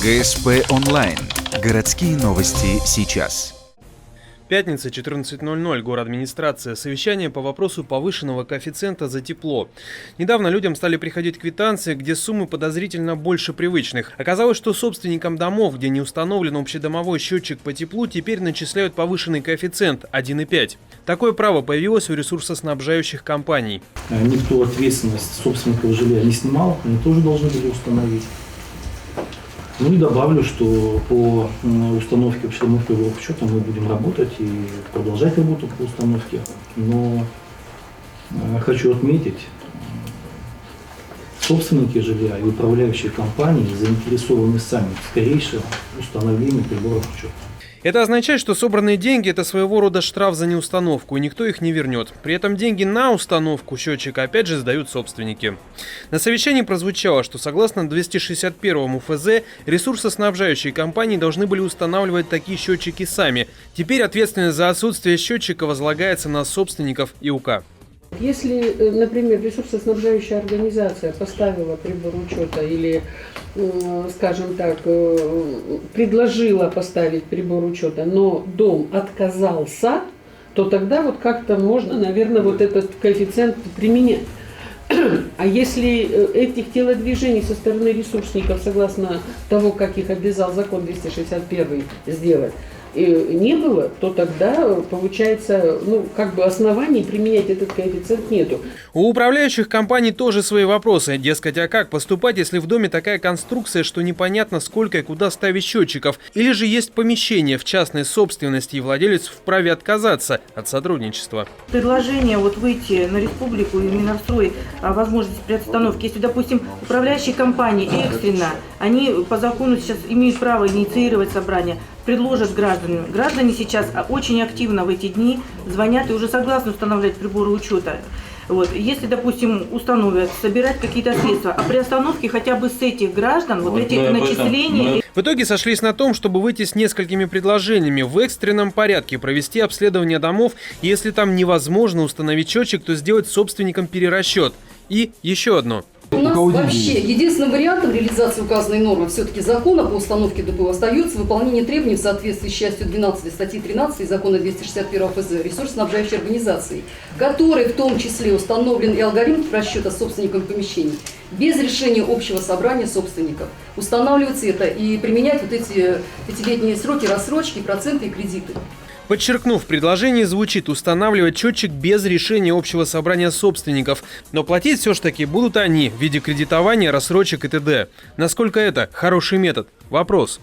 ГСП онлайн. Городские новости сейчас. Пятница, 14:00, городадминистрация. Совещание по вопросу повышенного коэффициента за тепло. Недавно людям стали приходить квитанции, где суммы подозрительно больше привычных. Оказалось, что собственникам домов, где не установлен общедомовой счетчик по теплу, теперь начисляют повышенный коэффициент 1,5. Такое право появилось у ресурсоснабжающих компаний. Никто ответственность собственников жилья не снимал, они тоже должны были установить. Ну и добавлю, что по установке общедомовых приборов учета мы будем работать и продолжать работу по установке. Но хочу отметить, собственники жилья и управляющие компании заинтересованы сами в скорейшем установлении приборов учета. Это означает, что собранные деньги – это своего рода штраф за неустановку, и никто их не вернет. При этом деньги на установку счетчика опять же сдают собственники. На совещании прозвучало, что согласно 261 ФЗ ресурсоснабжающие компании должны были устанавливать такие счетчики сами. Теперь ответственность за отсутствие счетчика возлагается на собственников ИУК. Если, например, ресурсоснабжающая организация поставила прибор учета или, скажем так, предложила поставить прибор учета, но дом отказался, то тогда вот как-то можно, наверное, вот этот коэффициент применять. А если этих телодвижений со стороны ресурсников, согласно того, как их обязал закон 261 сделать, не было, то тогда, получается, оснований применять этот коэффициент нету. У управляющих компаний тоже свои вопросы. Дескать, а как поступать, если в доме такая конструкция, что непонятно, сколько и куда ставить счетчиков? Или же есть помещение в частной собственности, и владелец вправе отказаться от сотрудничества? Предложение выйти на республику и Минобстрой о возможности приостановки. Если, допустим, управляющие компании экстренно, они по закону сейчас имеют право инициировать собрание, предложат гражданам. Граждане сейчас очень активно в эти дни звонят и уже согласны устанавливать приборы учета. Если, допустим, установят, собирать какие-то средства, а при остановке хотя бы с этих граждан, этих начислений... В итоге сошлись на том, чтобы выйти с несколькими предложениями в экстренном порядке, провести обследование домов, и если там невозможно установить счетчик, то сделать собственникам перерасчет. И еще одно. У нас вообще единственным вариантом реализации указанной нормы все-таки закона по установке ДПУ остается выполнение требований в соответствии с частью 12 статьи 13 закона 261 ФЗ ресурсоснабжающей организации, которой в том числе установлен и алгоритм расчета собственником помещений, без решения общего собрания собственников. Устанавливается это и применять эти пятилетние сроки рассрочки, проценты и кредиты. Подчеркнув, предложение звучит устанавливать счетчик без решения общего собрания собственников. Но платить все ж таки будут они в виде кредитования, рассрочек и т.д. Насколько это хороший метод? Вопрос.